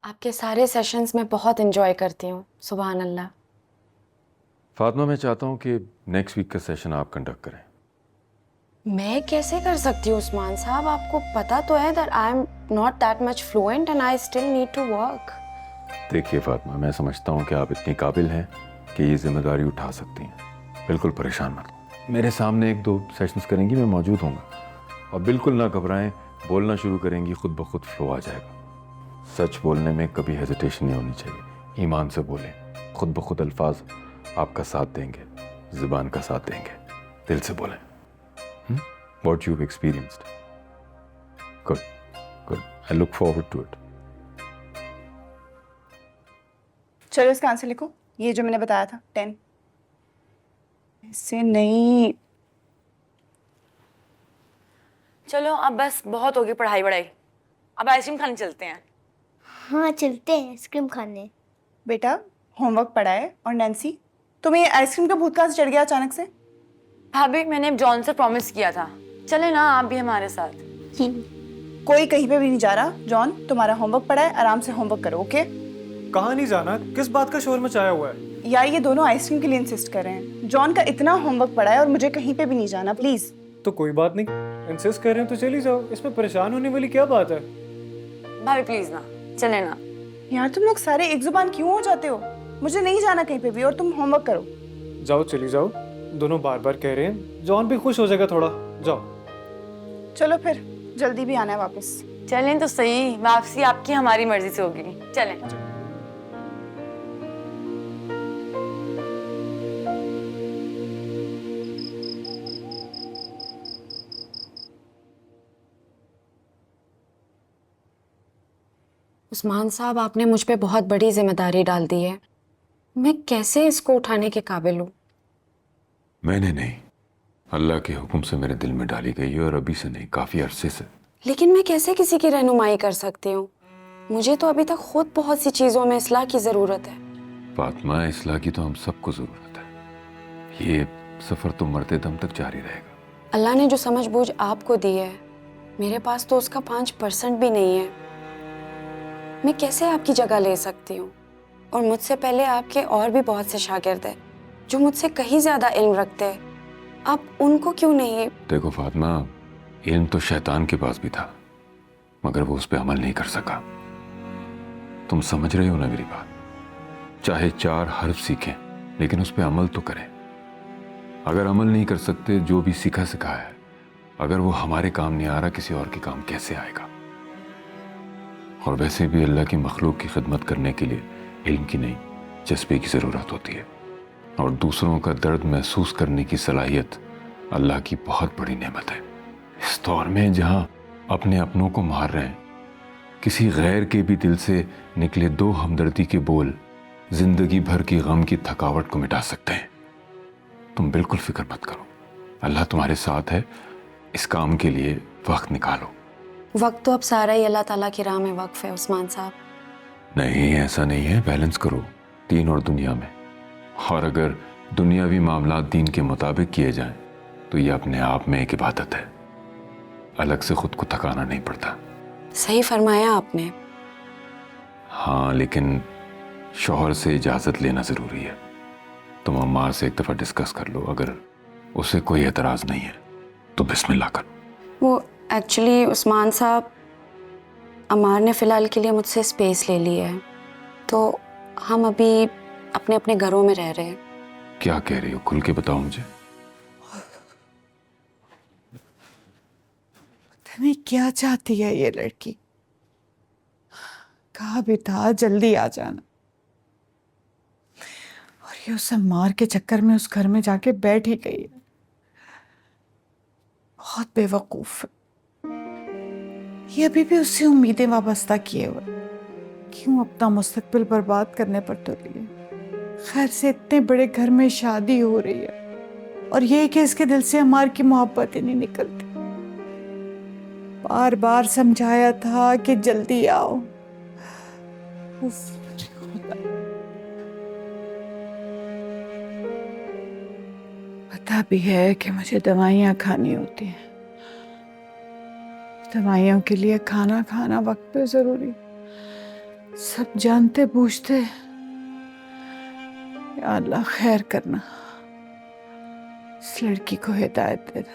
आपके सारे सेशंस में बहुत एंजॉय करती हूँ। सुभान अल्लाह। फातिमा, मैं चाहता हूँ कि नेक्स्ट वीक का सेशन आप कंडक्ट करें। मैं कैसे कर सकती हूँ उस्मान साहब? आपको पता तो है that I am not that much fluent and I still need to work. देखिए फातिमा, मैं समझता हूँ कि आप इतनी काबिल हैं कि ये जिम्मेदारी उठा सकती हैं। बिल्कुल परेशान मत हो। मेरे सामने एक दो सेशंस करेंगी, मैं मौजूद हूँगा। और बिल्कुल ना घबराएं, बोलना शुरू करेंगी, खुद ब खुद फ्लो आ जाएगा। सच बोलने में कभी हेजिटेशन नहीं होनी चाहिए। ईमान से बोलें, खुद ब खुद अल्फाज आपका साथ देंगे, ज़ुबान का साथ देंगे। दिल से बोलें। What you've experienced. Good, good. I look forward to it. चलो इसका आंसर लिखो। ये जो मैंने बताया था 10 इससे नहीं। चलो अब बस बहुत होगी पढ़ाई वढ़ाई, अब आइसक्रीम खाने चलते हैं। हाँ चलते हैं आइसक्रीम खाने। बेटा होमवर्क पढ़ा है। और नैन्सी, तुम्हें आइसक्रीम का भूत कहाँ से चढ़ गया अचानक से? भाभी मैंने जॉन से प्रॉमिस किया था, चले ना आप भी हमारे साथ। कोई कहीं पे भी नहीं जा रहा। जॉन, तुम्हारा होमवर्क पड़ा है, आराम से होमवर्क करो। ओके? कहाँ नहीं जाना? किस बात का शोर मचाया हुआ है? यार ये दोनों आइसक्रीम के लिए इंसिस्ट कर रहे हैं। जॉन का इतना होमवर्क पड़ा है और मुझे कहीं पे भी नहीं जाना, प्लीज। तो कोई बात नहीं, इंसिस्ट कर रहे हैं तो चली जाओ। इसमें परेशान होने वाली क्या बात है? भाभी प्लीज ना, चले ना। यार तुम लोग सारे एक जुबान क्यों हो जाते हो? मुझे नहीं जाना कहीं पे भी और तुम होमवर्क करो। जाओ, चली जाओ। दोनों बार बार कह रहे हैं, जॉन भी खुश हो जाएगा थोड़ा। जाओ। चलो फिर, जल्दी भी आना है वापस। चलें तो सही, वापसी आपकी हमारी मर्जी से होगी। चलें। उस्मान साहब, आपने मुझ पे बहुत बड़ी जिम्मेदारी डाल दी है। मैं कैसे इसको उठाने के काबिल हूँ? मैंने नहीं, अल्लाह के हुक्म से मेरे दिल में डाली गई है, और अभी से नहीं, काफ़ी अरसे से। लेकिन मैं कैसे किसी की रहनुमाई कर सकती हूँ? मुझे तो अभी तक खुद बहुत सी चीज़ों में इस्लाह की ज़रूरत है। फातिमा, इस्लाह की तो हम सबको ज़रूरत है। ये सफ़र तो मरते दम तक जारी रहेगा। अल्लाह ने जो समझ बूझ आपको दी है, मेरे पास तो उसका 5% भी नहीं है। मैं कैसे आपकी जगह ले सकती हूँ? और मुझसे पहले आपके और भी बहुत से शागिर्द हैं जो मुझसे कहीं ज़्यादा इल्म रखते हैं। आप उनको क्यों नहीं? देखो फातिमा, इल्म तो शैतान के पास भी था, मगर वो उस पर अमल नहीं कर सका। तुम समझ रहे हो ना मेरी बात? चाहे 4 हर्फ सीखें, लेकिन उस पर अमल तो करें। अगर अमल नहीं कर सकते, जो भी सीखा सिखाया है, अगर वो हमारे काम नहीं आ रहा, किसी और के काम कैसे आएगा? और वैसे भी अल्लाह की मखलूक की खिदमत करने के लिए इल्म की नहीं, जज्बे की ज़रूरत होती है। और दूसरों का दर्द महसूस करने की सलाहियत अल्लाह की बहुत बड़ी नेमत है। इस दौर में जहाँ अपने अपनों को मार रहे हैं, किसी गैर के भी दिल से निकले 2 हमदर्दी के बोल जिंदगी भर की गम की थकावट को मिटा सकते हैं। तुम बिल्कुल फिक्र मत करो, अल्लाह तुम्हारे साथ है। इस काम के लिए वक्त निकालो। वक्त तो अब सारा ही अल्लाह ताला की राह में वक्फ है उस्मान साहब। नहीं, ऐसा नहीं है। बैलेंस करो दीन और दुनिया में। और अगर दुनियावी मामलात दीन के मुताबिक किए जाएं, तो ये अपने आप में एक इबादत है। अलग से खुद को थकाना नहीं पड़ता। सही फरमाया आपने। हाँ, लेकिन शौहर से इजाज़त लेना ज़रूरी है। तुम अम्मार से एक दफ़ा डिस्कस कर लो, अगर उसे कोई एतराज़ नहीं है तो बिस्मिल्लाह करो। वो एक्चुअली उस्मान साहब, अमार ने फ़िलहाल के लिए मुझसे स्पेस ले ली है, तो हम अभी अपने अपने घरों में रह रहे हैं। क्या कह रही हो? खुल के बताओ मुझे। पता नहीं क्या चाहती है ये लड़की। कहा भी था जल्दी आ जाना, और ये उसे मार के चक्कर में उस घर में जाके बैठ ही गई है। बहुत बेवकूफ है ये। अभी भी उससे उम्मीदें वाबस्ता किए हुए, क्यों अपना मुस्तकबिल बर्बाद करने पर तुली है। खैर से इतने बड़े घर में शादी हो रही है, और ये कि इसके दिल से अमार की मोहब्बत ही नहीं निकलती। बार बार समझाया था कि जल्दी आओ। उफ, खुदा। पता भी है कि मुझे दवाइयाँ खानी होती हैं। दवाइयों के लिए खाना खाना वक्त पे जरूरी, सब जानते बूझते या अल्लाह खैर करना, इस लड़की को हिदायत दे दे।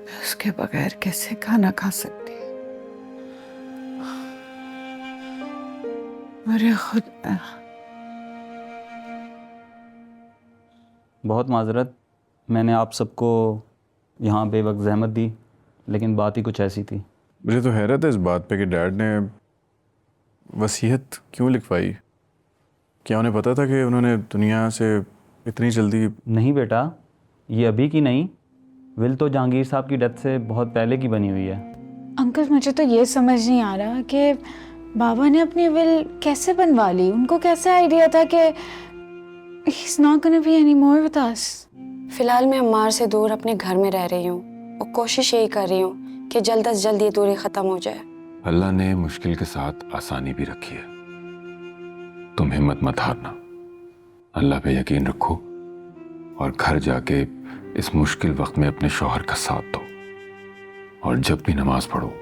मैं उसके बगैर कैसे खाना खा सकती? मेरे खुद बहुत माजरत, मैंने आप सबको यहाँ बेवक्त ज़हमत दी, लेकिन बात ही कुछ ऐसी थी। मुझे तो हैरत है इस बात पे कि डैड ने वसीयत क्यों लिखवाई। क्या उन्हें पता था कि उन्होंने दुनिया से इतनी जल्दी? नहीं बेटा, ये अभी की नहीं, विल तो जहांगीर साहब की डेथ से बहुत पहले की बनी हुई है। अंकल मुझे तो ये समझ नहीं आ रहा कि बाबा ने अपनी विल कैसे बनवा ली। उनको कैसे आइडिया था कि he's not gonna be anymore with us? फिलहाल मैं अम्मार से दूर अपने घर में रह रही हूँ और कोशिश यही कर रही हूँ कि जल्द से जल्द ये दूरी ख़त्म हो जाए। अल्लाह ने मुश्किल के साथ आसानी भी रखी है। तुम हिम्मत मत हारना, अल्लाह पे यकीन रखो और घर जाके इस मुश्किल वक्त में अपने शौहर का साथ दो। और जब भी नमाज पढ़ो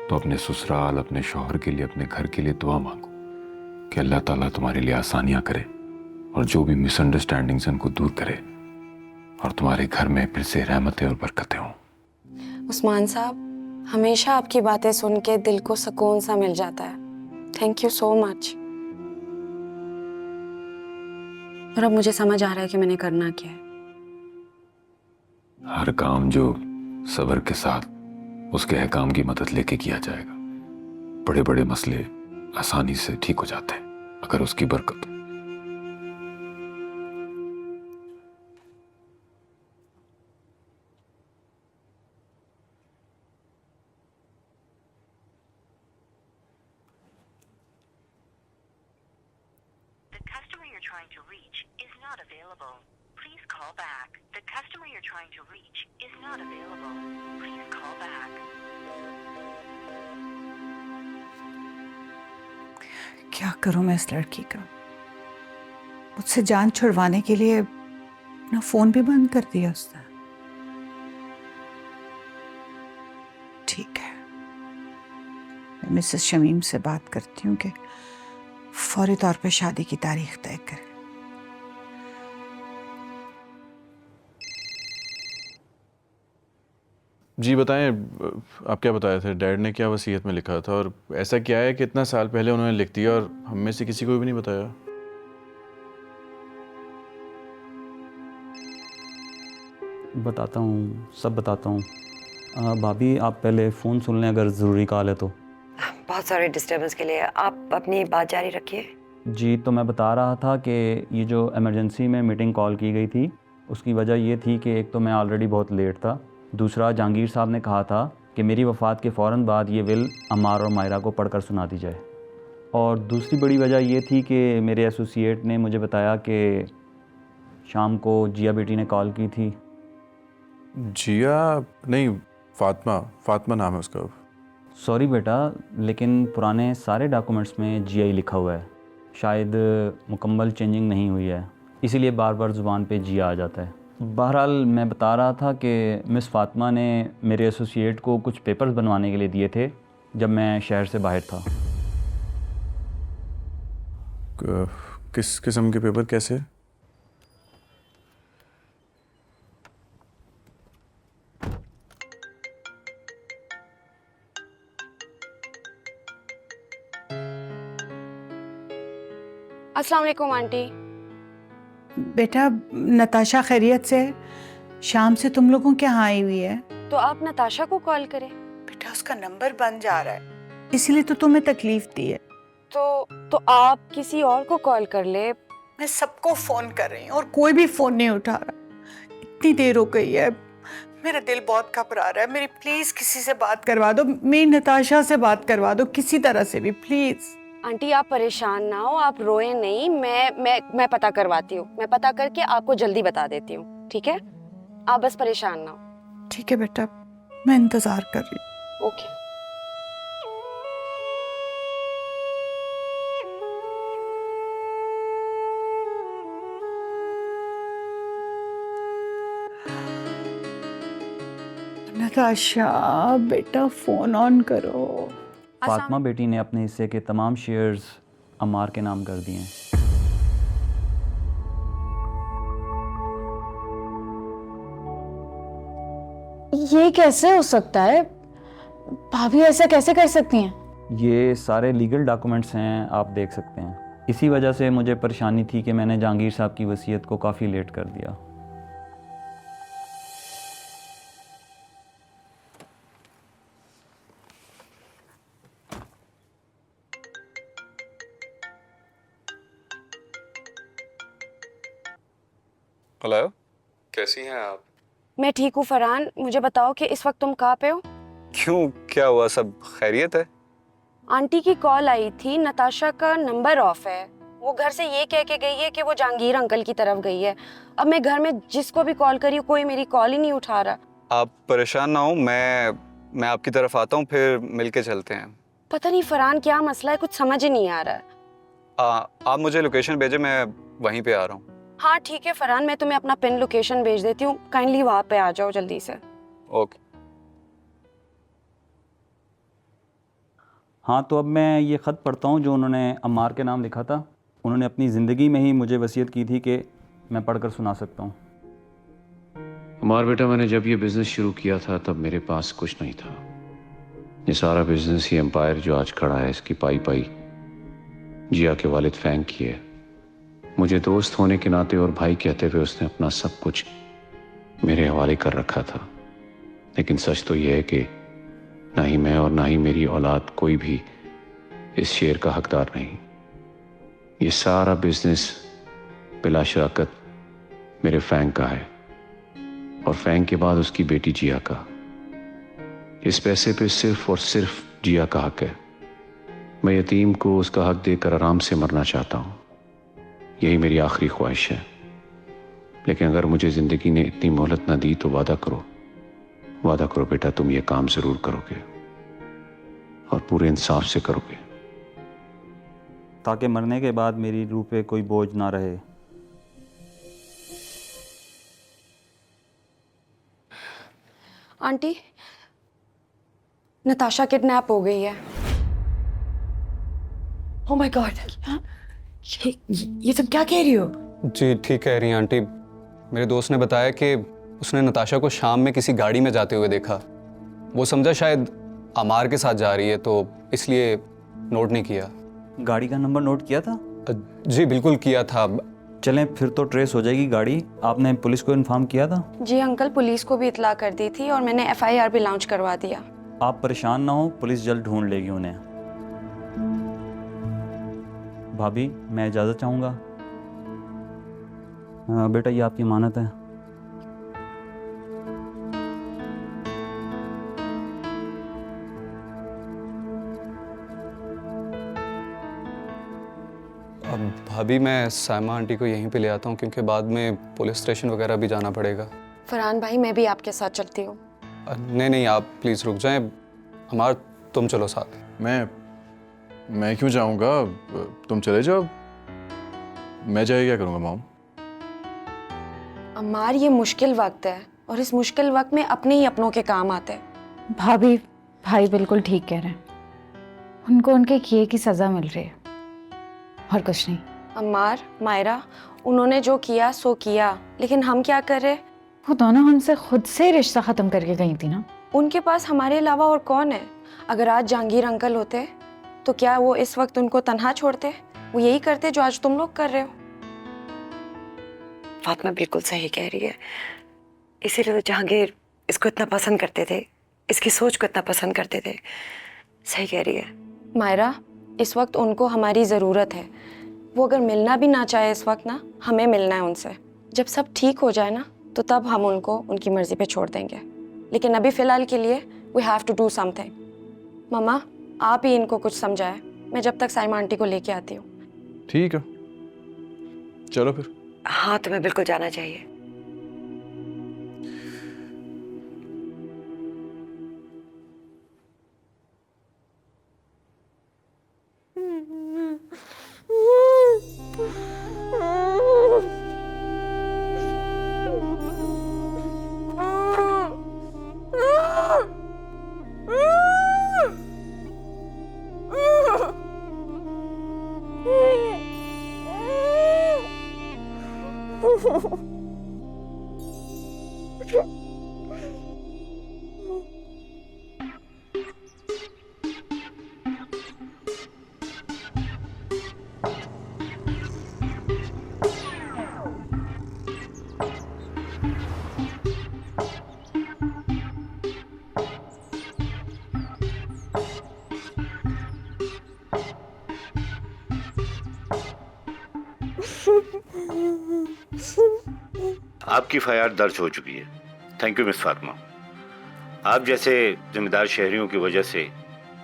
तो अपने ससुराल, अपने शौहर के लिए, अपने घर के लिए दुआ मांगो कि अल्लाह ताला तुम्हारे लिए आसानियां करे और जो भी मिसअंडरस्टैंडिंग्स उनको दूर करे और तुम्हारे घर में फिर से रहमतें और बरकतें हों। उस्मान साहब, हमेशा आपकी बातें सुन के दिल को सुकून सा मिल जाता है। Thank you so much. और अब मुझे समझ आ रहा है कि मैंने करना क्या है। हर काम जो सब्र के साथ उसके अहकाम की मदद लेके किया जाएगा, बड़े बड़े मसले आसानी से ठीक हो जाते हैं अगर उसकी बरकत हो। The customer you're trying to reach is not available. Please call back. The customer you're trying to reach is not available. Please call back. क्या करूं मैं इस लड़की का? मुझसे जान छुड़वाने के लिए अपना फोन भी बंद कर दिया उसने। ठीक है, मैं मिसेस शमीम से बात करती हूँ कि फौरी तौर पे शादी की तारीख तय करें। जी बताएं, आप क्या बताए थे? डैड ने क्या वसीयत में लिखा था और ऐसा क्या है कि इतना साल पहले उन्होंने लिख दिया और हम में से किसी को भी नहीं बताया? बताता हूँ, सब बताता हूँ। भाभी आप पहले फ़ोन सुन लें अगर ज़रूरी कॉल है तो। बहुत सारे डिस्टर्बेंस के लिए आप अपनी बात जारी रखिए। जी, तो मैं बता रहा था कि ये जो इमरजेंसी में मीटिंग कॉल की गई थी उसकी वजह ये थी कि एक तो मैं ऑलरेडी बहुत लेट था, दूसरा जहांगीर साहब ने कहा था कि मेरी वफ़ात के फ़ौरन बाद ये विल अम्मार और मायरा को पढ़कर सुना दी जाए। और दूसरी बड़ी वजह ये थी कि मेरे एसोसिएट ने मुझे बताया कि शाम को जिया बेटी ने कॉल की थी। जिया नहीं, फातिमा नाम है उसका। सॉरी बेटा, लेकिन पुराने सारे डॉक्यूमेंट्स में जिया ही लिखा हुआ है, शायद मुकम्मल चेंजिंग नहीं हुई है, इसीलिए बार बार ज़ुबान पे जिया आ जाता है। बहरहाल मैं बता रहा था कि मिस फातिमा ने मेरे एसोसिएट को कुछ पेपर्स बनवाने के लिए दिए थे जब मैं शहर से बाहर था। किस किस्म के पेपर? कैसे? अस्सलाम वालेकुम आंटी। बेटा, नताशा खैरियत से शाम से तुम लोगों के यहाँ आई हुई है। तो आप नताशा को कॉल करें। बेटा, उसका नंबर बंद जा रहा है, इसीलिए तो तुम्हें तकलीफ दी है। तो आप किसी और को कॉल कर ले। मैं सबको फोन कर रही हूँ और कोई भी फोन नहीं उठा रहा। इतनी देर हो गई है, मेरा दिल बहुत घबरा रहा है। मेरी प्लीज किसी से बात करवा दो, मेरी नताशा से बात करवा दो, किसी तरह से भी प्लीज। आंटी आप परेशान ना हो, आप रोए नहीं। मैं पता करवाती हूँ। मैं पता करके आपको जल्दी बता देती हूँ, ठीक है? आप बस परेशान ना हो। ठीक है बेटा, मैं इंतजार कर रही हूँ। ओके। नताशा बेटा, फोन ऑन करो। फातिमा बेटी ने अपने हिस्से के तमाम शेयर्स अम्मार के नाम कर दिए हैं। ये कैसे हो सकता है? भाभी ऐसा कैसे कर सकती हैं? ये सारे लीगल डॉक्यूमेंट्स हैं, आप देख सकते हैं। इसी वजह से मुझे परेशानी थी कि मैंने जहांगीर साहब की वसीयत को काफ़ी लेट कर दिया। हेलो, कैसी हैं आप? मैं ठीक हूँ फरहान, मुझे बताओ कि इस वक्त तुम कहाँ पे हो? क्यों, क्या हुआ? सब खैरियत है? आंटी की कॉल आई थी, नताशा का नंबर ऑफ है। वो घर से ये कह के गई है कि वो जहांगीर अंकल की तरफ गई है। अब मैं घर में जिसको भी कॉल करी कोई मेरी कॉल ही नहीं उठा रहा। आप परेशान ना हो, मैं आपकी तरफ आता हूँ, फिर मिलके चलते हैं। पता नहीं फरहान क्या मसला है, कुछ समझ ही नहीं आ रहा है। आप मुझे लोकेशन भेजें, मैं वहीं पे आ रहा हूँ। हाँ ठीक है फरहान, मैं तुम्हें अपना पिन लोकेशन भेज देती हूँ, काइंडली वहाँ पे आ जाओ जल्दी से। ओके। हाँ, तो अब मैं ये ख़त पढ़ता हूँ जो उन्होंने अम्मार के नाम लिखा था। उन्होंने अपनी ज़िंदगी में ही मुझे वसीयत की थी कि मैं पढ़कर सुना सकता हूँ। अम्मार बेटा, मैंने जब ये बिज़नेस शुरू किया था तब मेरे पास कुछ नहीं था। ये सारा बिज़नेस, ये एम्पायर जो आज खड़ा है, इसकी पाई पाई जिया के वालिद फैंक की है। मुझे दोस्त होने के नाते और भाई कहते हुए उसने अपना सब कुछ मेरे हवाले कर रखा था। लेकिन सच तो यह है कि ना ही मैं और ना ही मेरी औलाद कोई भी इस शेयर का हकदार नहीं। ये सारा बिजनेस बिला शराकत मेरे फैंक का है और फैंक के बाद उसकी बेटी जिया का। इस पैसे पे सिर्फ और सिर्फ जिया का हक है। मैं यतीम को उसका हक देकर आराम से मरना चाहता हूँ, यही मेरी आखिरी ख्वाहिश है। लेकिन अगर मुझे ज़िंदगी ने इतनी मोहलत ना दी तो वादा करो बेटा, तुम ये काम ज़रूर करोगे और पूरे इंसाफ से करोगे, ताकि मरने के बाद मेरी रूह पे कोई बोझ ना रहे। आंटी, नताशा किडनैप हो गई है। ओह माय गॉड, ये तुम क्या कह रही हो? जी ठीक कह रही हैं आंटी। मेरे दोस्त ने बताया कि उसने नताशा को शाम में किसी गाड़ी में जाते हुए देखा। वो समझा शायद अमार के साथ जा रही है, तो इसलिए नोट नहीं किया। गाड़ी का नंबर नोट किया था? जी बिल्कुल किया था। चलें, फिर तो ट्रेस हो जाएगी गाड़ी। आपने पुलिस को इन्फॉर्म किया था? जी अंकल, पुलिस को भी इतला कर दी थी और मैंने FIR भी लॉन्च करवा दिया। आप परेशान ना हो, पुलिस जल्द ढूंढ लेगी उन्हें। भाभी, मैं इजाज़त चाहूँगा। बेटा, ये आपकी अमानत है। अब भाभी, मैं सायमा आंटी को यहीं पे ले आता हूँ क्योंकि बाद में पुलिस स्टेशन वगैरह भी जाना पड़ेगा। फरहान भाई, मैं भी आपके साथ चलती हूँ। नहीं, आप प्लीज़ रुक जाएं। अमार, तुम चलो साथ। मैं क्यों जाऊंगा? तुम चले जाओ, मैं जाए क्या करूंगा मॉम? अम्मार, ये मुश्किल वक्त है और इस मुश्किल वक्त में अपने ही अपनों के काम आते हैं। भाभी, भाई बिल्कुल ठीक कह रहे हैं। उनको उनके किए की सज़ा मिल रही है और कुछ नहीं। अम्मार, मायरा, उन्होंने जो किया सो किया, लेकिन हम क्या कर रहे? वो दोनों हमसे खुद से रिश्ता ख़त्म करके गई थी ना। उनके पास हमारे अलावा और कौन है? अगर आज जहांगीर अंकल होते तो क्या वो इस वक्त उनको तन्हा छोड़ते? वो यही करते जो आज तुम लोग कर रहे हो। फातिमा बिल्कुल सही कह रही है। इसीलिए तो जहांगीर इसको इतना पसंद करते थे, इसकी सोच को इतना पसंद करते थे। सही कह रही है मायरा, इस वक्त उनको हमारी ज़रूरत है। वो अगर मिलना भी ना चाहे इस वक्त ना, हमें मिलना है उनसे। जब सब ठीक हो जाए ना, तो तब हम उनको उनकी मर्जी पे छोड़ देंगे। लेकिन अभी फ़िलहाल के लिए we have to do something. मम्मा, आप ही इनको कुछ समझाएं। मैं जब तक साइमा आंटी को लेके आती हूँ। ठीक है, चलो फिर। हाँ, तुम्हें बिल्कुल जाना चाहिए। आपकी FIR दर्ज हो चुकी है। Thank you miss Fatima. आप जैसे जिम्मेदार शहरियों की वजह से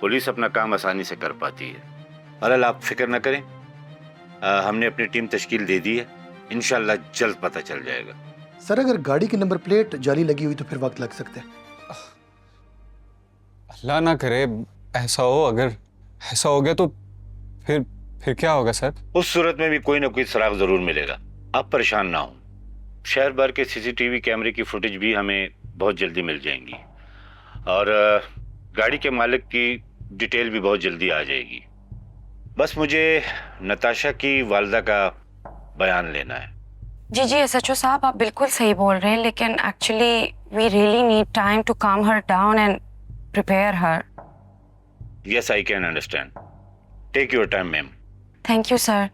पुलिस अपना काम आसानी से कर पाती है। बहरहाल आप फिक्र न करें, हमने अपनी टीम तश्कील दे दी है, इंशाल्लाह जल्द पता चल जाएगा। सर अगर गाड़ी की नंबर प्लेट जाली लगी हुई तो फिर वक्त लग सकता है। अल्लाह ना करे ऐसा हो, अगर ऐसा हो गया तो फिर क्या होगा सर? उस सूरत में भी कोई ना कोई सुराग जरूर मिलेगा, आप परेशान ना हो। शहर भर के CCTV कैमरे की फुटेज भी हमें बहुत जल्दी मिल जाएंगी और गाड़ी के मालिक की डिटेल भी बहुत जल्दी आ जाएगी। बस मुझे नताशा की वालदा का बयान लेना है। जी जी SHO साहब, आप बिल्कुल सही बोल रहे हैं, लेकिन actually we really need time to calm her down and prepare her. Yes, I can understand. Take your time ma'am. Thank you sir.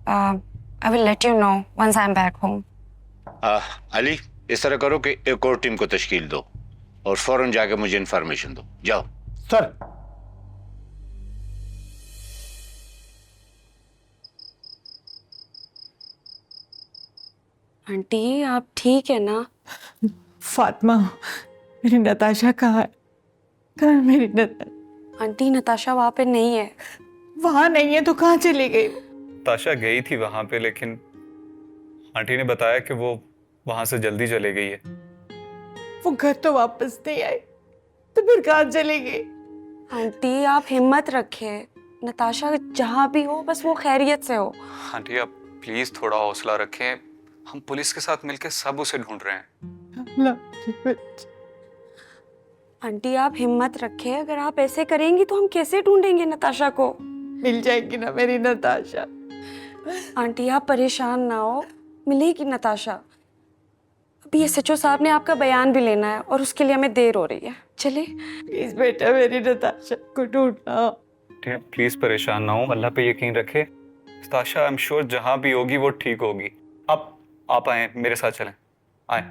I will let you know once I am back home. Ali, इस तरह करो कि एक और team को तश्कील दो और फौरन जाके मुझे इंफॉर्मेशन दो। जाओ सर। आंटी आप ठीक है ना? फातिमा, मेरी नताशा कहाँ है? कहाँ है मेरी नताशा? आंटी नताशा वहाँ पे नहीं है। वहाँ नहीं है तो कहाँ चली गई? ताशा गई थी वहां पे, लेकिन आंटी ने बताया कि वो वहां से जल्दी चली गई है। वो घर तो वापस नहीं आई तो फिर कहाँ चली गई? आंटी आप हिम्मत रखें, नताशा जहाँ भी हो बस वो खैरियत से हो। आंटी आप प्लीज थोड़ा हौसला रखें, हम पुलिस के साथ मिलकर सब उसे ढूंढ रहे हैं। आंटी आप हिम्मत रखें, अगर आप ऐसे करेंगी तो हम कैसे ढूंढेंगे नताशा को? मिल जाएगी ना मेरी नताशा। आंटी आप परेशान ना हो, मिलेगी नताशा। अभी SHO साहब ने आपका बयान भी लेना है और उसके लिए हमें देर हो रही है। चले प्लीज बेटा मेरी नताशा को ढूंढना। प्लीज परेशान ना हो, अल्लाह पे यकीन रखे। ताशा आई एम श्योर जहां भी होगी वो ठीक होगी। आप आए, मेरे साथ चलें। आए।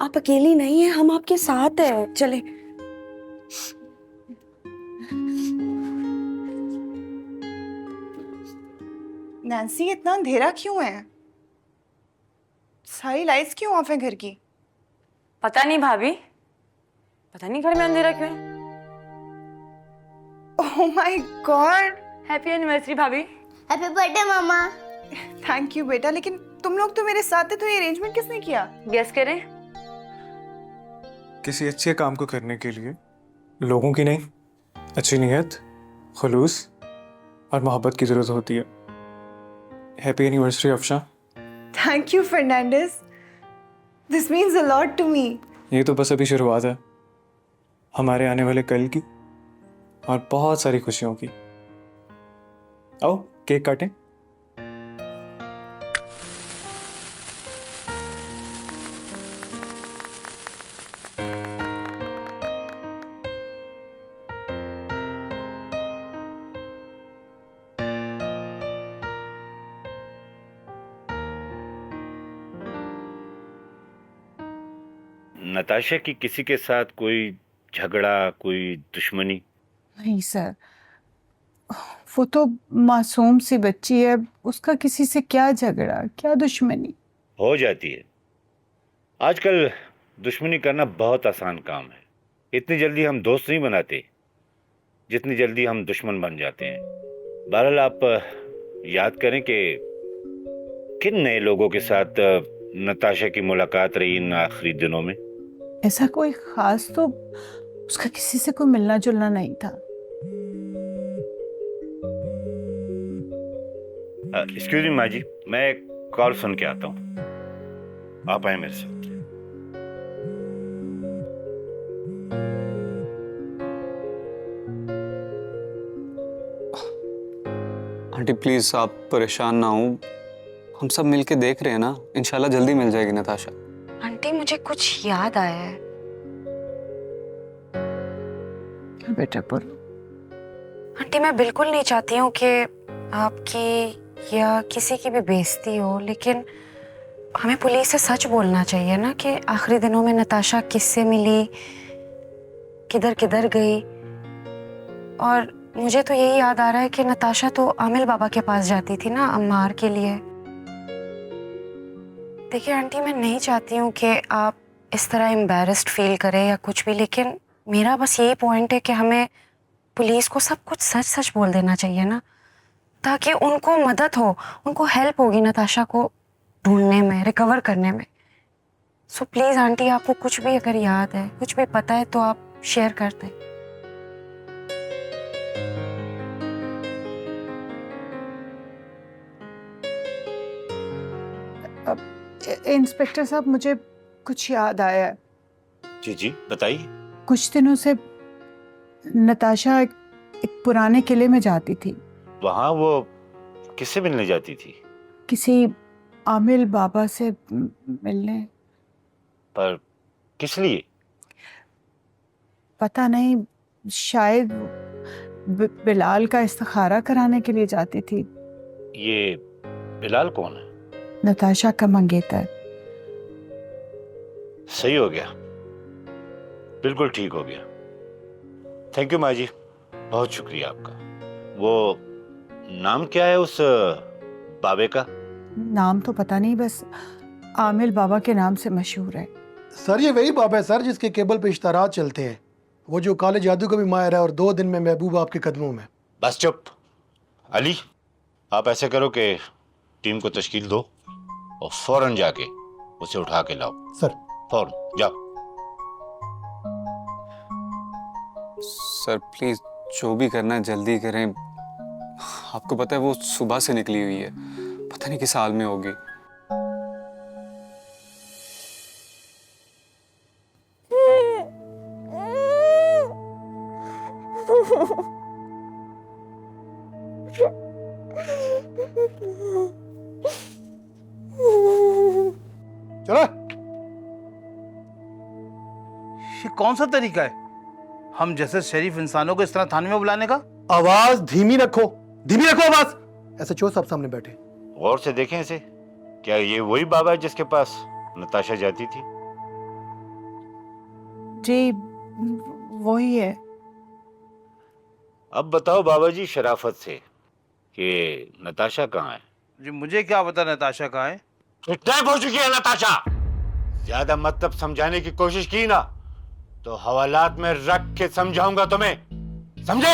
आप अकेली नहीं है, हम आपके साथ हैं। चले। नैन्सी इतना अंधेरा क्यों है? सारी लाइट्स क्यों ऑफ है घर की? पता नहीं भाभी, पता नहीं घर में अंधेरा क्यों है। Oh my god. Happy anniversary भाभी। हैप्पी बर्थडे मामा। थैंक यू बेटा, लेकिन तुम लोग तो मेरे साथ थे, तो ये अरेंजमेंट किसने किया? गेस करें। किसी अच्छे काम को करने के लिए लोगों की नहीं, अच्छी नीयत, खुलूस और मोहब्बत की ज़रूरत होती है। Happy anniversary Afsha. Thank you Fernandes, this means a lot to me. ये तो बस अभी शुरुआत है हमारे आने वाले कल की और बहुत सारी खुशियों की। आओ केक काटें। नताशा की किसी के साथ कोई झगड़ा, कोई दुश्मनी? नहीं सर, वो तो मासूम सी बच्ची है, उसका किसी से क्या झगड़ा, क्या दुश्मनी? हो जाती है। आजकल दुश्मनी करना बहुत आसान काम है। इतनी जल्दी हम दोस्त नहीं बनाते जितनी जल्दी हम दुश्मन बन जाते हैं। बहरहाल आप याद करें कि किन नए लोगों के साथ नताशा की मुलाकात रही इन आखिरी दिनों में? ऐसा कोई खास तो उसका किसी से कोई मिलना जुलना नहीं था। एक्सक्यूज मी माँ जी, मैं कॉल सुन के आता हूँ, आप आए मेरे साथ। आंटी प्लीज आप परेशान ना हो, हम सब मिलके देख रहे हैं ना, इंशाल्लाह जल्दी मिल जाएगी नताशा। आंटी मुझे कुछ याद आया है। बेटा बोलो। आंटी मैं बिल्कुल नहीं चाहती हूँ कि आपकी या किसी की भी बेइज्जती हो, लेकिन हमें पुलिस से सच बोलना चाहिए ना कि आखिरी दिनों में नताशा किससे मिली, किधर किधर गई। और मुझे तो यही याद आ रहा है कि नताशा तो आमिल बाबा के पास जाती थी ना अम्मार के लिए। देखिए आंटी मैं नहीं चाहती हूँ कि आप इस तरह एम्बैरेस्ड फील करें या कुछ भी, लेकिन मेरा बस यही पॉइंट है कि हमें पुलिस को सब कुछ सच सच बोल देना चाहिए ना, ताकि उनको मदद हो, उनको हेल्प होगी नताशा को ढूंढने में, रिकवर करने में। सो प्लीज़ आंटी आपको कुछ भी अगर याद है, कुछ भी पता है तो आप शेयर कर दें। इंस्पेक्टर साहब मुझे कुछ याद आया है। जी जी बताइए। कुछ दिनों से नताशा एक पुराने किले में जाती थी। वहाँ वो किससे मिलने जाती थी? किसी आमिल बाबा से मिलने। पर किस लिए? पता नहीं, शायद बिलाल का इस्तिखारा कराने के लिए जाती थी। ये बिलाल कौन है? नताशा का मंगेतर। सही हो गया, बिल्कुल ठीक हो गया। थैंक यू माँ जी, बहुत शुक्रिया आपका। वो नाम क्या है उस बाबे का? नाम तो पता नहीं, बस आमिल बाबा के नाम से मशहूर है। सर ये वही बाबा है सर जिसके केबल पे इश्तारात चलते हैं, वो जो काले जादू का भी माहिर है और 2 दिन में महबूब आपके कदमों में। बस चुप। अली आप ऐसे करो कि टीम को तश्कील दो और फौरन जाके उसे उठा के लाओ। सर फौरन जाओ। सर प्लीज जो भी करना है जल्दी करें। आपको पता है वो सुबह से निकली हुई है, पता नहीं किस हाल में होगी। चलो, ये कौन सा तरीका है हम जैसे शरीफ इंसानों को इस तरह थाने में बुलाने का? आवाज धीमी रखो, धीमी रखो आवाज। ऐसे चो साहब सामने बैठे। गौर से देखें इसे, क्या ये वही बाबा है जिसके पास नताशा जाती थी? जी वही है। अब बताओ बाबा जी शराफत से कि नताशा कहाँ है? जी मुझे क्या पता नताशा कहाँ है। किडनैप हो चुकी है नताशा। ज्यादा मतलब समझाने की कोशिश की ना तो हवालात में रख के समझाऊंगा तुम्हें, समझे?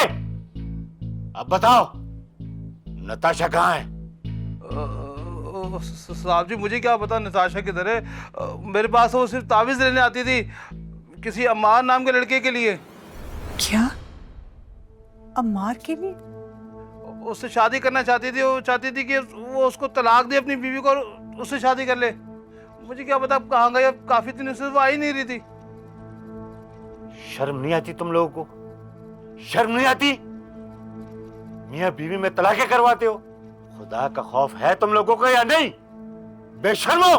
अब बताओ नताशा कहाँ है? साहब जी मुझे क्या पता नताशा किधर है। मेरे पास वो सिर्फ तावीज लेने आती थी किसी अम्मार नाम के लड़के के लिए। क्या? अम्मार के लिए? उससे शादी करना चाहती थी, वो चाहती थी कि वो उसको तलाक दे अपनी बीवी को और उससे शादी कर ले। मुझे क्या पता अब कहाँ गई, अब काफी दिन से वो आ ही नहीं रही थी। शर्म नहीं आती तुम लोगों को? शर्म नहीं आती? मियां बीवी में तलाकें करवाते हो। खुदा का खौफ है तुम लोगों को या नहीं? बेशर्मो।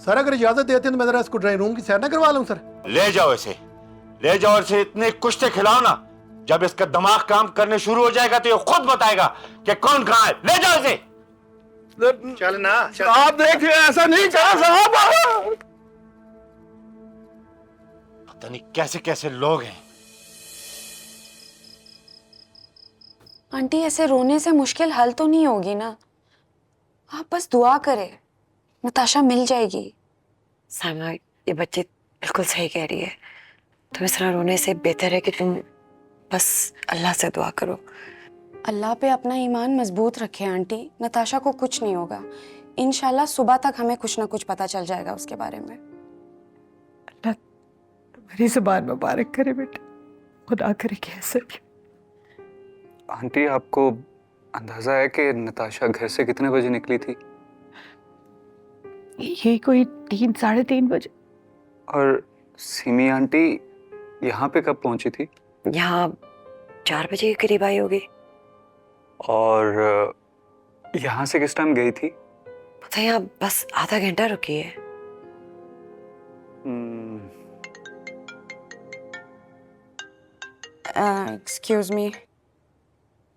सर अगर इजाजत देते हैं तो मैं जरा इसको ड्राइंग रूम की सैर ना करवा लूं। सर ले जाओ इसे, ले जाओ इसे इतने कुश्ते खिलाओ ना, जब इसका दिमाग काम करने शुरू हो जाएगा तो ये खुद बताएगा कि कौन कहाँ है। ले जाओ इसे। चल ना आप देखिए, ऐसा नहीं कहा साहब। पता नहीं कैसे कैसे लोग हैं। आंटी ऐसे रोने से मुश्किल हल तो नहीं होगी ना? आप बस दुआ करें, नताशा मिल जाएगी। साइमा ये बच्ची बिल्कुल सही कह रही है। तुम इस तरह रोने से बेहतर है कि तुम बस अल्लाह से दुआ करो। अल्लाह पे अपना ईमान मजबूत रखे आंटी, नताशा को कुछ नहीं होगा। इंशाल्लाह सुबह तक हमें कुछ ना कुछ पता चल जाएगा उसके बारे में। अल्लाह तुम्हारी जुबान मुबारक करे बेटा, खुदा करे कि ऐसा भी। आंटी आपको अंदाजा है कि नताशा घर से कितने बजे निकली थी? ये कोई 3-3:30 बजे। और सिमी आंटी यहाँ पे कब पहुंची थी? यहाँ 4 बजे के करीब आई होगी। और यहाँ से किस टाइम गई थी? तो यहाँ बस आधा घंटा रुकी है। Excuse me.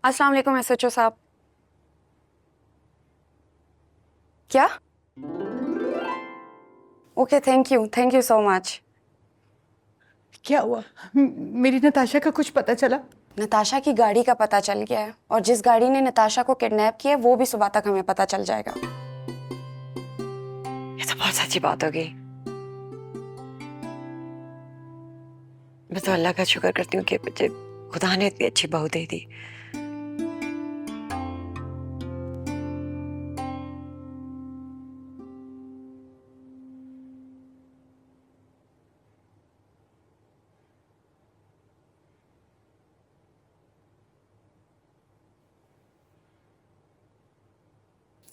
अस्सलाम वालेकुम एसएचओ साहब। क्या? Okay, thank you so much. क्या हुआ? मेरी नताशा का कुछ पता चला? नताशा की गाड़ी का पता चल गया है, और जिस गाड़ी ने नताशा को किडनैप किया है वो भी सुबह तक हमें पता चल जाएगा। ये तो बहुत सच्ची बात होगी। मैं तो अल्लाह का शुक्र करती हूँ कि मुझे खुदा ने इतनी अच्छी बहू दे दी।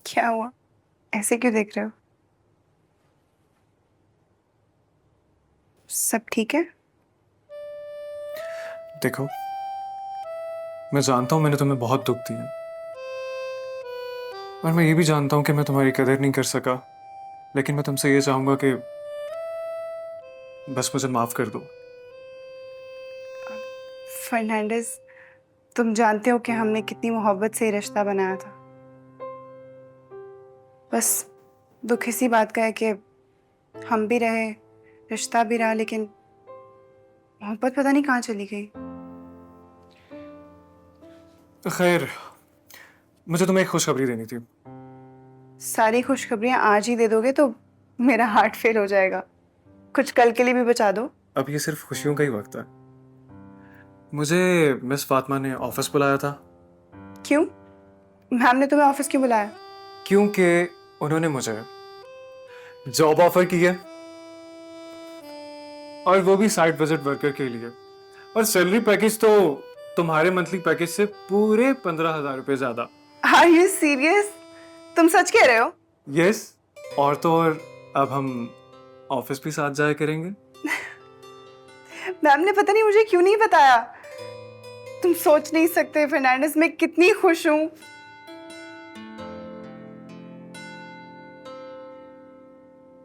क्या हुआ? ऐसे क्यों देख रहे हो? सब ठीक है? देखो, मैं जानता हूँ मैंने तुम्हें बहुत दुख दिया, और मैं ये भी जानता हूँ कि मैं तुम्हारी कदर नहीं कर सका, लेकिन मैं तुमसे ये चाहूंगा कि बस मुझे माफ कर दो। फर्नांडिस, तुम जानते हो कि हमने कितनी मोहब्बत से ये रिश्ता बनाया था। बस दुख इसी बात का है कि हम भी रहे, रिश्ता भी रहा, लेकिन मोहब्बत पता नहीं कहाँ चली गई। खैर, मुझे तुम्हें एक खुशखबरी देनी थी। सारी खुशखबरियां आज ही दे दोगे तो मेरा हार्ट फेल हो जाएगा। कुछ कल के लिए भी बचा दो। अब ये सिर्फ खुशियों का ही वक्त है। मुझे मिस फातिमा ने ऑफिस बुलाया था। क्यों? मैम ने तुम्हें ऑफिस क्यों बुलाया? क्योंकि उन्होंने मुझे जॉब ऑफर की है, और वो भी साइट विजिट वर्कर के लिए, और सैलरी पैकेज तो तुम्हारे मंथली पैकेज से पूरे 15,000 रुपए ज्यादा। Are you serious? तुम सच कह रहे हो? यस, और तो और अब हम ऑफिस भी साथ जाया करेंगे। मैम ने पता नहीं मुझे क्यों नहीं बताया। तुम सोच नहीं सकते फर्नांडिस, मैं कितनी खुश हूं।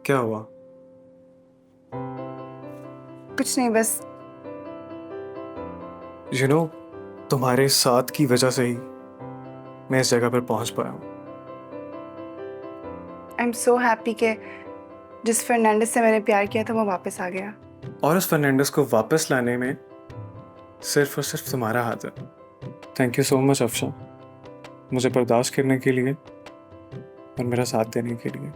क्या हुआ? कुछ नहीं, बस यू नो, तुम्हारे साथ की वजह से ही मैं इस जगह पर पहुंच पाया हूं। आई एम सो हैप्पी कि जिस फर्नांडिस से मैंने प्यार किया था वो वापस आ गया। और उस फर्नांडिस को वापस लाने में सिर्फ और सिर्फ तुम्हारा हाथ है। Thank you so much Afsha, मुझे बर्दाश्त करने के लिए और मेरा साथ देने के लिए।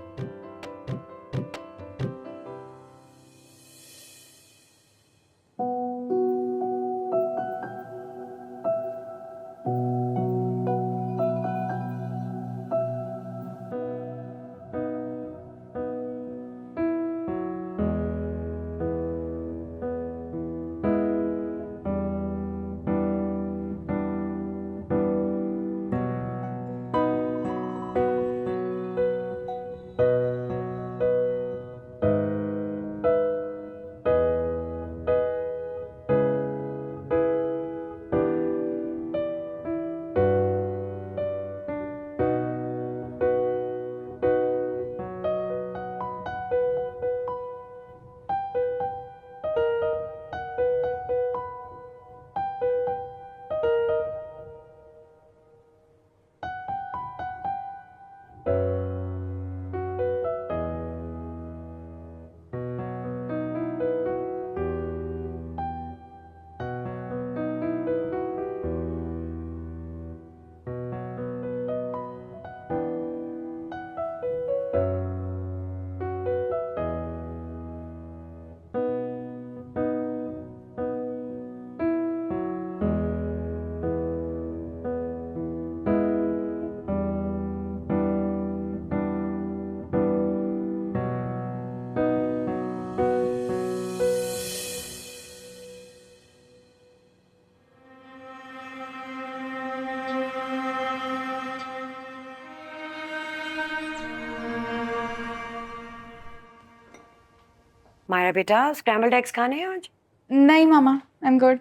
मायरा बेटा, स्क्रैम्बल्ड एग्स खाने हैं आज? नहीं मामा, I am good.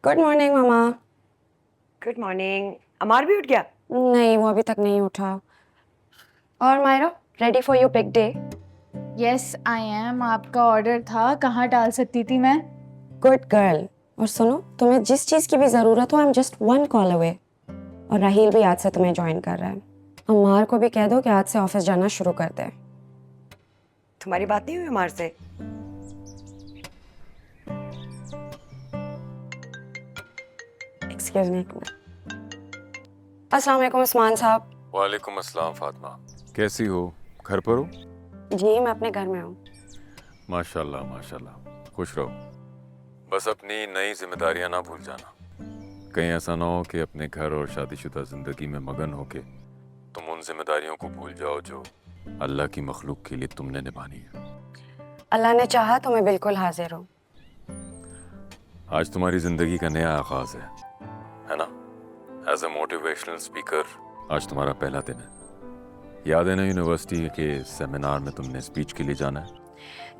Good morning मामा। Good morning. अमार भी उठ गया? नहीं, वो अभी तक नहीं उठा। और Myra, ready for your big day? Yes I am. आपका ऑर्डर था, कहाँ डाल सकती थी मैं? Good girl. और सुनो, तुम्हें जिस चीज़ की भी ज़रूरत हो, I am just one call away. और राहील भी आज से तुम्हें ज्वाइन कर रहा है। अम्मार को भी कह दो कि आज से ऑफिस जाना शुरू कर दे। तुम्हारी बात नहीं हुई अमार से? एक्सक्यूज मी एक मिनट। अस्सलाम वालेकुम उस्मान साहब। वालेकुम अस्सलाम फातिमा, कैसी हो? घर पर हो? जी, मैं अपने घर में हूँ। माशाल्लाह माशाल्लाह, खुश रहो। बस अपनी नई जिम्मेदारियां ना भूल जाना। कहीं ऐसा ना हो कि अपने घर और शादीशुदा ज़िंदगी में मगन होके तुम उन जिम्मेदारियों को भूल जाओ जो अल्लाह की मखलूक के लिए तुमने निभानी है। अल्लाह ने चाहा तो मैं बिल्कुल हाजिर हूँ। आज तुम्हारी ज़िंदगी का नया आगाज़ है ना? एज ए मोटिवेशनल स्पीकर आज तुम्हारा पहला दिन है। याद है ना यूनिवर्सिटी के सेमिनार में तुमने स्पीच के लिए जाना है?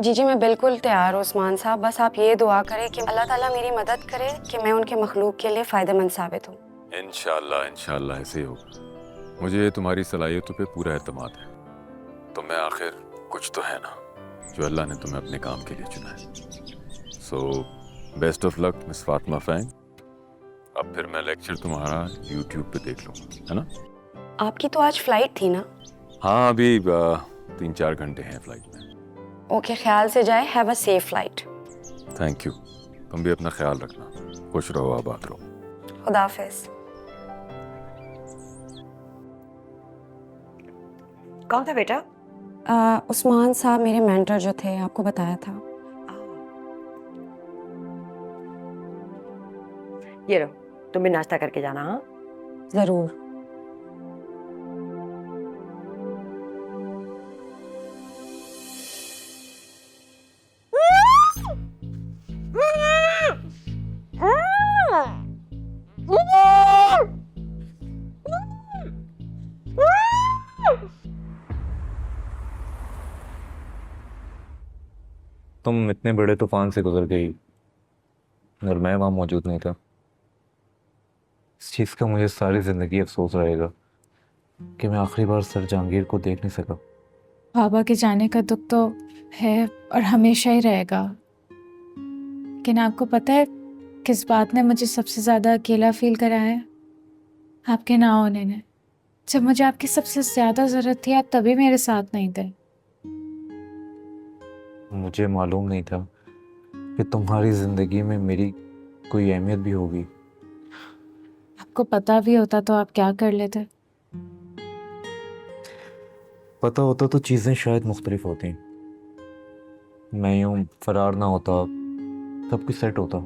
जी, मैं बिल्कुल तैयार हूँ उस्मान साहब। बस आप ये दुआ करें कि अल्लाह ताला मेरी मदद करे कि मैं उनके मखलूक के लिए फ़ायदेमंद साबित हूँ। इंशाअल्लाह इंशाअल्लाह ऐसे होगा। मुझे तुम्हारी सलाहियतों पे पूरा एतमाद है। तो मैं आखिर कुछ तो है ना जो अल्लाह ने तुम्हें अपने काम के लिए चुना है। So best of luck miss Fatima Fang. अब फिर मैं लेक्चर तुम्हारा यूट्यूब पे देख लूँगा, है ना? आपकी तो आज फ्लाइट थी ना? हाँ, अभी 3-4 घंटे हैं फ्लाइट में। ओके, ख्याल से जाए। Have a safe flight. Thank you. तुम भी अपना ख्याल रखना। खुश रहो, आबाद रहो। खुदा हाफिज। कौन था बेटा? उस्मान साहब मेरे मेंटर जो थे, आपको बताया था। ये लो, तुम भी नाश्ता करके जाना। हाँ ज़रूर। तुम इतने बड़े तूफान से गुजर गई और मैं वहाँ मौजूद नहीं था। इस चीज़ का मुझे सारी ज़िंदगी अफसोस रहेगा कि मैं आखिरी बार सर जहांगीर को देख नहीं सका। बाबा के जाने का दुख तो है और हमेशा ही रहेगा, लेकिन आपको पता है किस बात ने मुझे सबसे ज़्यादा अकेला फील कराया है? आपके ना होने ने। जब मुझे आपकी सबसे ज़्यादा ज़रूरत थी, आप तभी मेरे साथ नहीं थे। मुझे मालूम नहीं था कि तुम्हारी ज़िंदगी में मेरी कोई अहमियत भी होगी। आपको पता भी होता तो आप क्या कर लेते? पता होता तो चीज़ें शायद मुख्तलिफ होती। मैं यूँ फरार ना होता, सब कुछ सेट होता।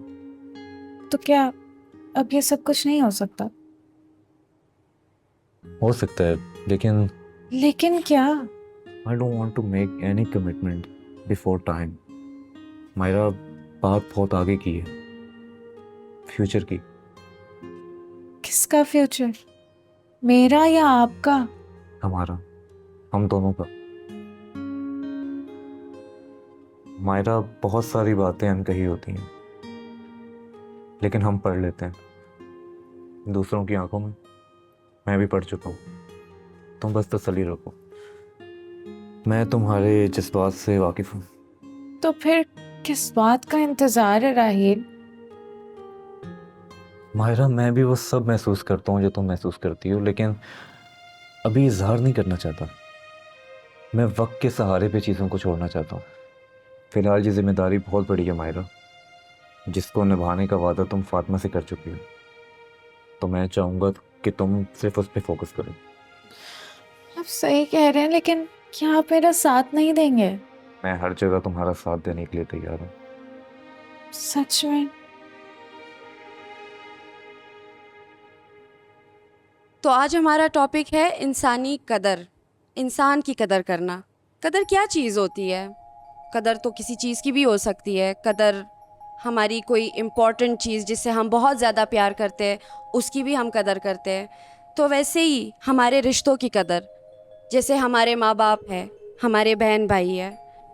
तो क्या अब ये सब कुछ नहीं हो सकता? हो सकता है, लेकिन क्या? I don't want to make any commitment before time. Myra बात बहुत आगे की है, फ्यूचर की। किसका फ्यूचर? मेरा या आपका? हमारा, हम दोनों का। मायरा बहुत सारी बातें अनकही होती हैं, लेकिन हम पढ़ लेते हैं दूसरों की आंखों में। मैं भी पढ़ चुका हूँ। तुम बस तसल्ली रखो, मैं तुम्हारे जज्बात से वाकिफ हूँ। तो फिर किस बात का इंतजार है राहील? मायरा, मैं भी वो सब महसूस करता हूँ जो तुम महसूस करती हो, लेकिन अभी इजहार नहीं करना चाहता। मैं वक्त के सहारे पे चीज़ों को छोड़ना चाहता हूँ। फिलहाल ये जिम्मेदारी बहुत बड़ी है मायरा, जिसको निभाने का वादा तुम फातिमा से कर चुकी हो। तो मैं चाहूँगा कि तुम सिर्फ उस पर फोकस करो। आप सही कह रहे हैं, लेकिन क्या आप मेरा साथ नहीं देंगे? मैं हर जगह तुम्हारा साथ देने के लिए तैयार हूँ। सच में? तो आज हमारा टॉपिक है इंसानी कदर, इंसान की कदर करना। कदर क्या चीज़ होती है? कदर तो किसी चीज़ की भी हो सकती है। कदर हमारी कोई इम्पॉर्टेंट चीज़ जिससे हम बहुत ज़्यादा प्यार करते हैं, उसकी भी हम कदर करते हैं। तो वैसे ही हमारे रिश्तों की कदर, जैसे हमारे माँ बाप है, हमारे बहन भाई है,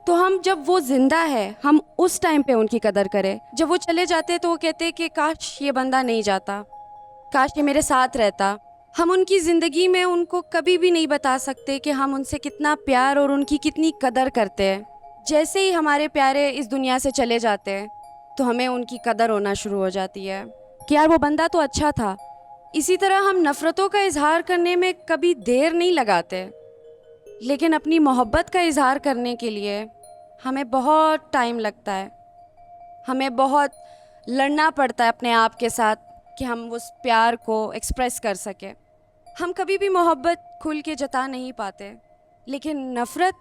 तो हम जब वो ज़िंदा है हम उस टाइम पे उनकी कदर करें। जब वो चले जाते तो वो कहते हैं कि काश ये बंदा नहीं जाता, काश ये मेरे साथ रहता, हम उनकी ज़िंदगी में उनको कभी भी नहीं बता सकते कि हम उनसे कितना प्यार और उनकी कितनी कदर करते हैं। जैसे ही हमारे प्यारे इस दुनिया से चले जाते हैं तो हमें उनकी कदर होना शुरू हो जाती है कि यार वो बंदा तो अच्छा था। इसी तरह हम नफ़रतों का इजहार करने में कभी देर नहीं लगाते, लेकिन अपनी मोहब्बत का इजहार करने के लिए हमें बहुत टाइम लगता है। हमें बहुत लड़ना पड़ता है अपने आप के साथ कि हम उस प्यार को एक्सप्रेस कर सकें। हम कभी भी मोहब्बत खुल के जता नहीं पाते, लेकिन नफ़रत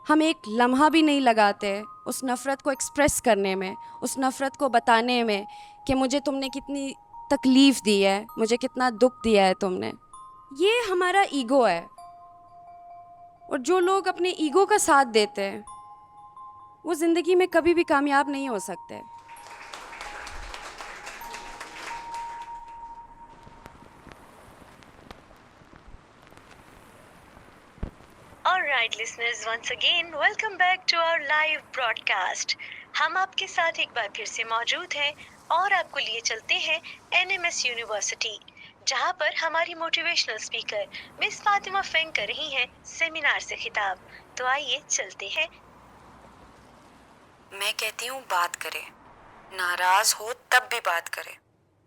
हम एक लम्हा भी नहीं लगाते उस नफ़रत को एक्सप्रेस करने में, उस नफ़रत को बताने में कि मुझे तुमने कितनी तकलीफ़ दी है, मुझे कितना दुख दिया है तुमने। ये हमारा ईगो है, और जो लोग अपने ईगो का साथ देते हैं वो ज़िंदगी में कभी भी कामयाब नहीं हो सकते। Alright listeners, once again welcome back to our live broadcast. हम आपके साथ एक बार फिर से मौजूद हैं और आपको लिए चलते हैं NMS यूनिवर्सिटी, जहां पर हमारी motivational speaker miss Fatima Feng कर रही हैं सेमिनार से खिताब। तो आइए चलते हैं। मैं कहती हूँ बात करें, नाराज हो तब भी बात करें।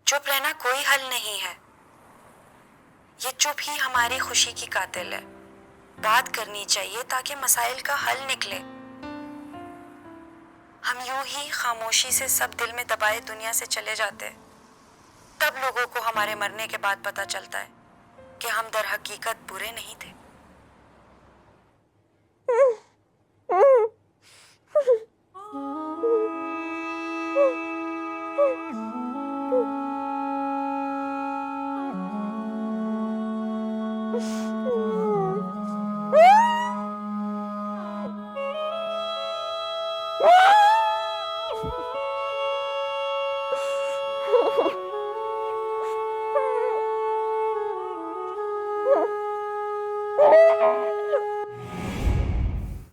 चुप रहना कोई हल नहीं है, ये चुप ही हमारी खुशी की कातिल है। बात करनी चाहिए ताकि मसाइल का हल निकले। हम यूं ही खामोशी से सब दिल में दबाए दुनिया से चले जाते, तब लोगों को हमारे मरने के बाद पता चलता है कि हम दर हकीकत बुरे नहीं थे।